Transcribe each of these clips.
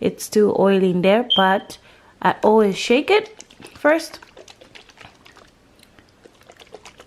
it's still oily in there, but I always shake it first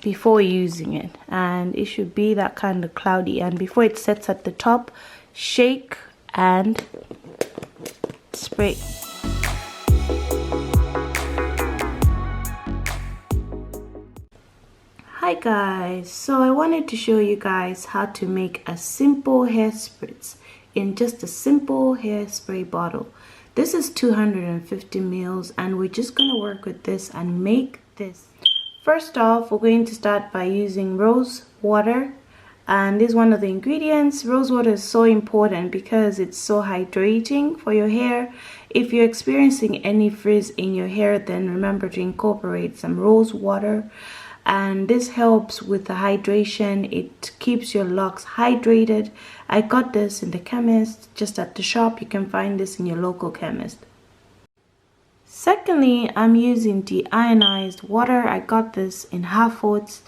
before using it, and it should be that kind of cloudy. And before it sets at the top, shake and spray. Hi guys, so I wanted to show you guys how to make a simple hair spritz in just a simple hairspray bottle. This is 250 ml and we're just going to work with this and make this. First off, we're going to start by using rose water, and this is one of the ingredients. Rose water is so important because it's so hydrating for your hair. If you're experiencing any frizz in your hair, then remember to incorporate some rose water, and this helps with the hydration. It keeps your locks hydrated. I got this in the chemist, just at the shop. You can find this in your local chemist. Secondly, I'm using deionized water. I got this in FAUX,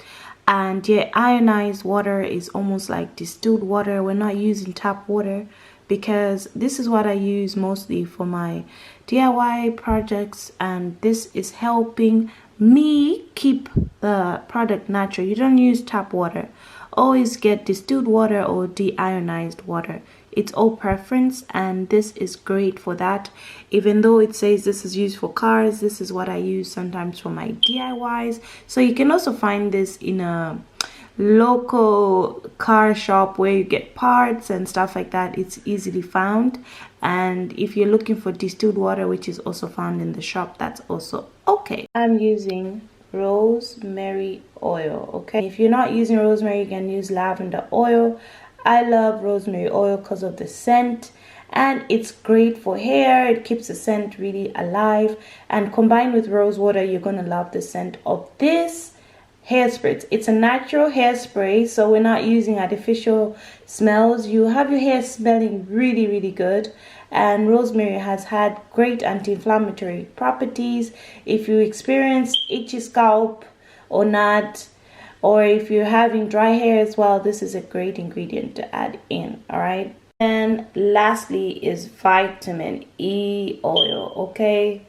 and deionized water is almost like distilled water. We're not using tap water because this is what I use mostly for my DIY projects, and this is helping me keep the product natural. You don't use tap water. Always get distilled water or deionized water. It's all preference, and this is great for that. Even though it says this is used for cars, this is what I use sometimes for my DIYs. So you can also find this in a local car shop where you get parts and stuff like that. It's easily found. And if you're looking for distilled water, which is also found in the shop, that's also okay. I'm using rosemary oil. Okay, if you're not using rosemary, you can use lavender oil. I love rosemary oil because of the scent, and it's great for hair. It keeps the scent really alive, and combined with rose water, you're gonna love the scent of this hair spritz. It's a natural hairspray, so we're not using artificial smells. You have your hair smelling really, really good. And rosemary has had great anti-inflammatory properties. If you experience itchy scalp or not, or if you're having dry hair as well, this is a great ingredient to add in. All right. And lastly is vitamin E oil. Okay,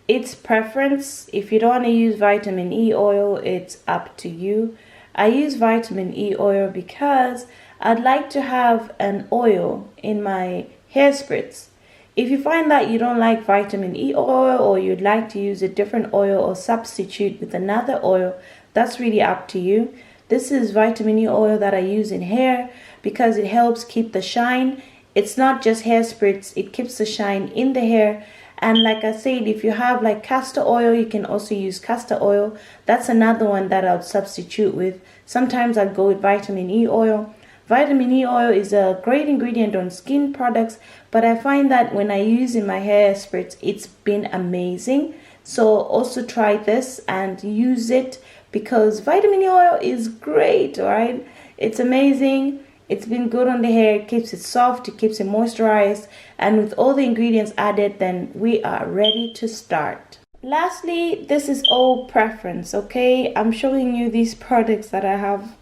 it's preference. If you don't want to use vitamin E oil, it's up to you. I use vitamin E oil because I'd like to have an oil in my hair spritz. If you find that you don't like vitamin E oil, or you'd like to use a different oil or substitute with another oil, that's really up to you. This is vitamin E oil that I use in hair because it helps keep the shine. It's not just hair spritz, it keeps the shine in the hair. And like I said, if you have like castor oil, you can also use castor oil. That's another one that I'll substitute with. Sometimes I'll go with vitamin E oil. Vitamin E oil is a great ingredient on skin products, but I find that when I use in my hair spritz, it's been amazing. So also try this and use it, because vitamin E oil is great. All right, it's amazing. It's been good on the hair. It keeps it soft, it keeps it moisturized, and with all the ingredients added, then we are ready to start. Lastly, this is all preference. Okay, I'm showing you these products that I have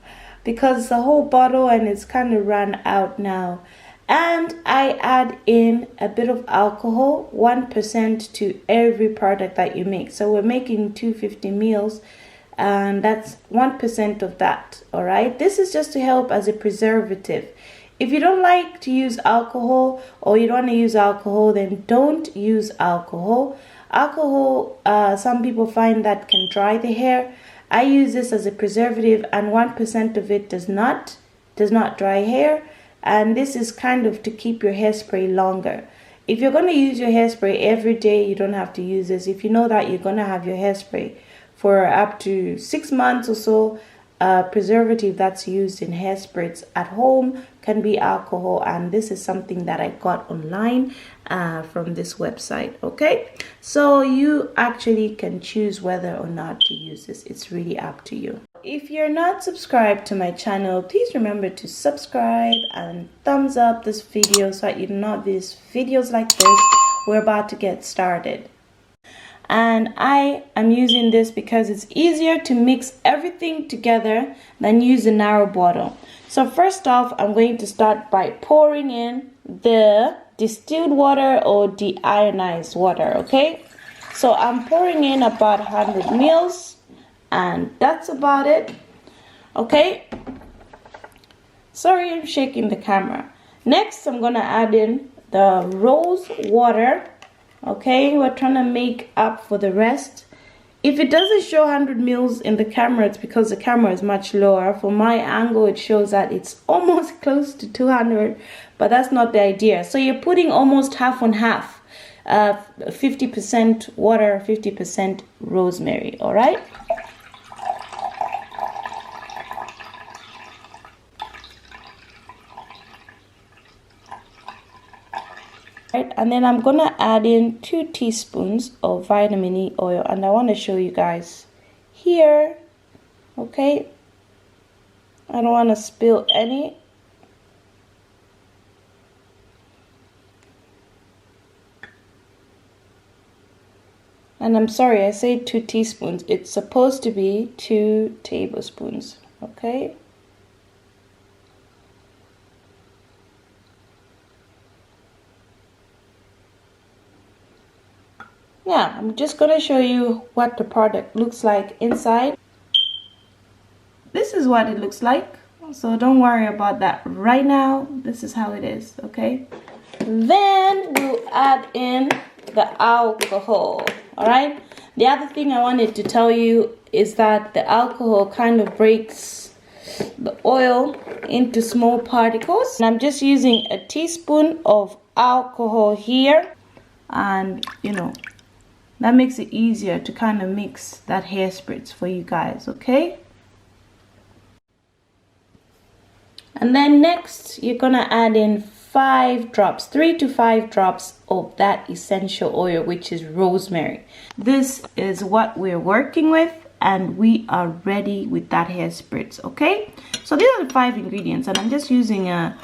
because it's a whole bottle and it's kind of run out now. And I add in a bit of alcohol, 1% to every product that you make. So we're making 250 ml, and that's 1% of that. All right, this is just to help as a preservative. If you don't like to use alcohol, or you don't want to use alcohol, then don't use alcohol. Alcohol, some people find that can dry the hair. I use this as a preservative, and 1% of it does not dry hair. And this is kind of to keep your hairspray longer. If you're going to use your hairspray every day, you don't have to use this. If you know that you're going to have your hairspray for up to 6 months or so, preservative that's used in hairsprays at home can be alcohol, and this is something that I got online from this website. Okay, so you actually can choose whether or not to use this. It's really up to you. If you're not subscribed to my channel, please remember to subscribe and thumbs up this video so that you do not miss videos like this. We're about to get started. And I am using this because it's easier to mix everything together than use a narrow bottle. So first off, I'm going to start by pouring in the distilled water or deionized water. Okay, so I'm pouring in about 100 mils, and that's about it. Okay, sorry I'm shaking the camera. Next I'm gonna add in the rose water. Okay, we're trying to make up for the rest. If it doesn't show 100 mils in the camera, it's because the camera is much lower. For my angle, it shows that it's almost close to 200, but that's not the idea. So you're putting almost half on half, 50% water, 50% rosemary. All right. Right, and then I'm gonna add in 2 teaspoons of vitamin E oil, and I want to show you guys here. Okay, I don't want to spill any. And I'm sorry, I say 2 teaspoons. It's supposed to be 2 tablespoons. Okay. Yeah, I'm just gonna show you what the product looks like inside. This is what it looks like, so don't worry about that right now. This is how it is. Okay, then we'll add in the alcohol. All right, the other thing I wanted to tell you is that the alcohol kind of breaks the oil into small particles, and I'm just using a teaspoon of alcohol here, and you know, that makes it easier to kind of mix that hair spritz for you guys. Okay, and then next you're gonna add in 5 drops, 3 to 5 drops of that essential oil, which is rosemary. This is what we're working with, and we are ready with that hair spritz. Okay, so these are the 5 ingredients, and I'm just using a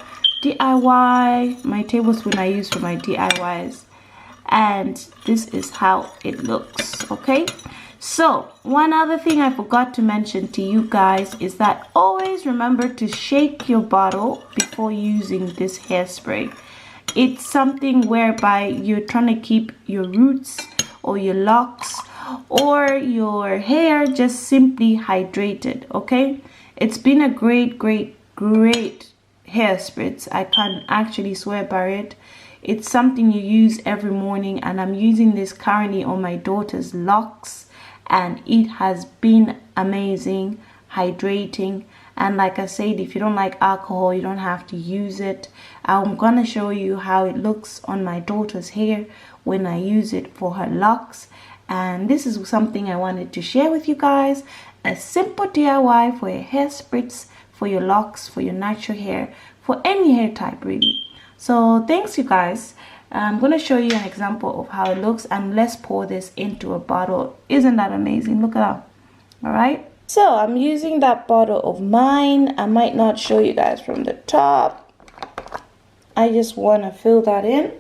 DIY, my tablespoon I use for my DIYs, and this is how it looks. Okay, so one other thing I forgot to mention to you guys is that always remember to shake your bottle before using this hairspray. It's something whereby you're trying to keep your roots or your locks or your hair just simply hydrated. Okay, it's been a great hair spritz. I can actually swear by it. It's something you use every morning, and I'm using this currently on my daughter's locks, and it has been amazing, hydrating. And like I said, if you don't like alcohol, you don't have to use it. I'm gonna show you how it looks on my daughter's hair when I use it for her locks. And this is something I wanted to share with you guys, a simple DIY for your hair spritz, for your locks, for your natural hair, for any hair type really. So thanks you guys. I'm going to show you an example of how it looks, and let's pour this into a bottle. Isn't that amazing? Look at that. All right, so I'm using that bottle of mine. I might not show you guys from the top. I just want to fill that in,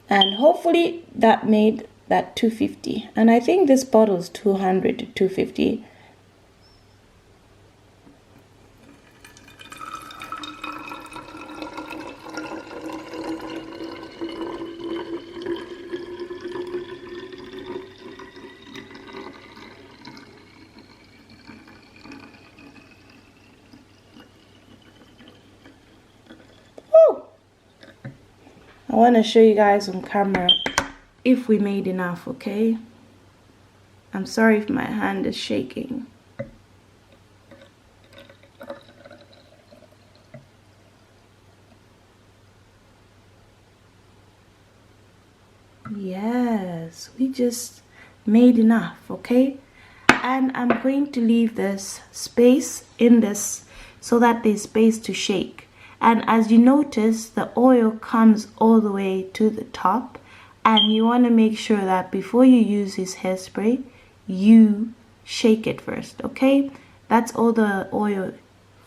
and hopefully that made that 250, and I think this bottle is 200 to 250. I want to show you guys on camera if we made enough. Okay, I'm sorry if my hand is shaking. Yes, we just made enough. Okay, and I'm going to leave this space in this so that there's space to shake. And as you notice, the oil comes all the way to the top, and you want to make sure that before you use this hairspray, you shake it first. Okay, that's all the oil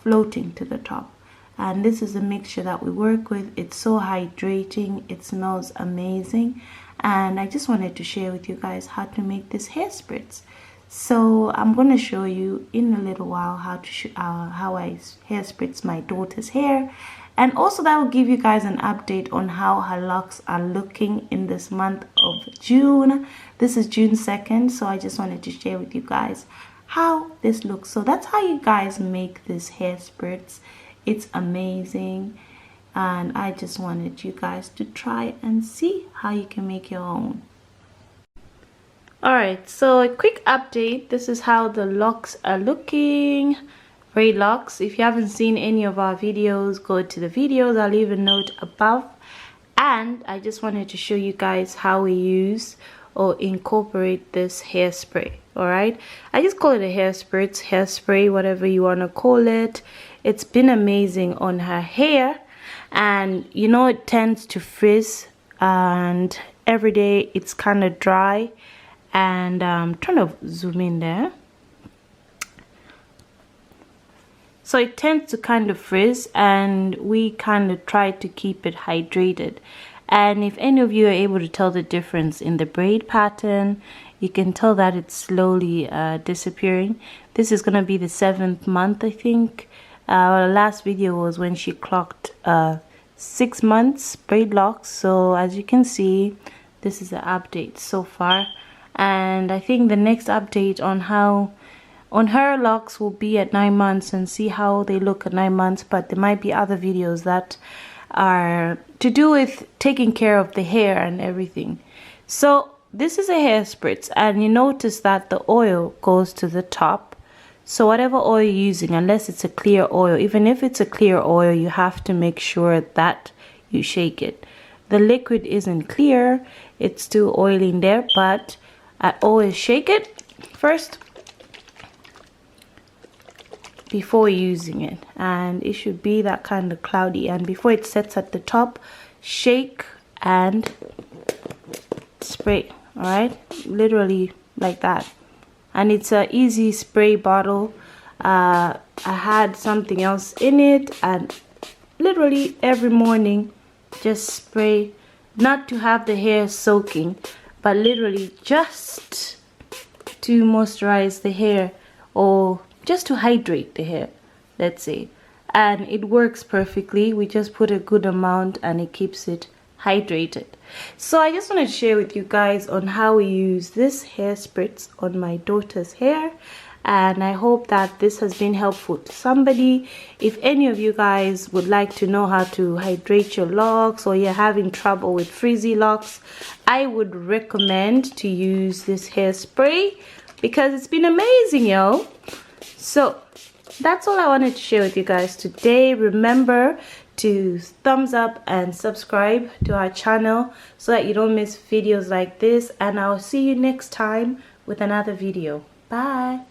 floating to the top. And this is a mixture that we work with. It's so hydrating, it smells amazing, and I just wanted to share with you guys how to make this hair spritz. So I'm going to show you in a little while how I hair spritz my daughter's hair, and also that will give you guys an update on how her locks are looking in this month of June. This is June 2nd, so I just wanted to share with you guys how this looks. So that's how you guys make this hair spritz. It's amazing, and I just wanted you guys to try and see how you can make your own. Alright, so a quick update. This is how the locks are looking. Braid Locs. If you haven't seen any of our videos, go to the videos. I'll leave a note above. And I just wanted to show you guys how we use or incorporate this hairspray. Alright, I just call it a hair spritz, hairspray, whatever you want to call it. It's been amazing on her hair, and you know it tends to frizz, and every day it's kind of dry. And I'm trying to zoom in there. So it tends to kind of frizz, and we kind of try to keep it hydrated. And if any of you are able to tell the difference in the braid pattern, you can tell that it's slowly disappearing. This is going to be the 7th month, I think. Our last video was when she clocked 6 months braid locks. So as you can see, this is the update so far. And I think the next update on her locks will be at 9 months, and see how they look at 9 months. But there might be other videos that are to do with taking care of the hair and everything. So this is a hair spritz, and you notice that the oil goes to the top. So whatever oil you're using, unless it's a clear oil, even if it's a clear oil, you have to make sure that you shake it. The liquid isn't clear, it's still oily in there, but I always shake it first before using it, and it should be that kind of cloudy. And before it sets at the top, shake and spray. All right, literally like that. And it's an easy spray bottle. I had something else in it, and literally every morning just spray, not to have the hair soaking, but literally just to moisturize the hair, or just to hydrate the hair, let's say. And it works perfectly. We just put a good amount and it keeps it hydrated. So I just wanted to share with you guys on how we use this hair spritz on my daughter's hair, and I hope that this has been helpful to somebody. If any of you guys would like to know how to hydrate your locks, or you're having trouble with frizzy locks, I would recommend to use this hairspray because it's been amazing, yo. So that's all I wanted to share with you guys today. Remember to thumbs up and subscribe to our channel so that you don't miss videos like this, and I'll see you next time with another video. Bye.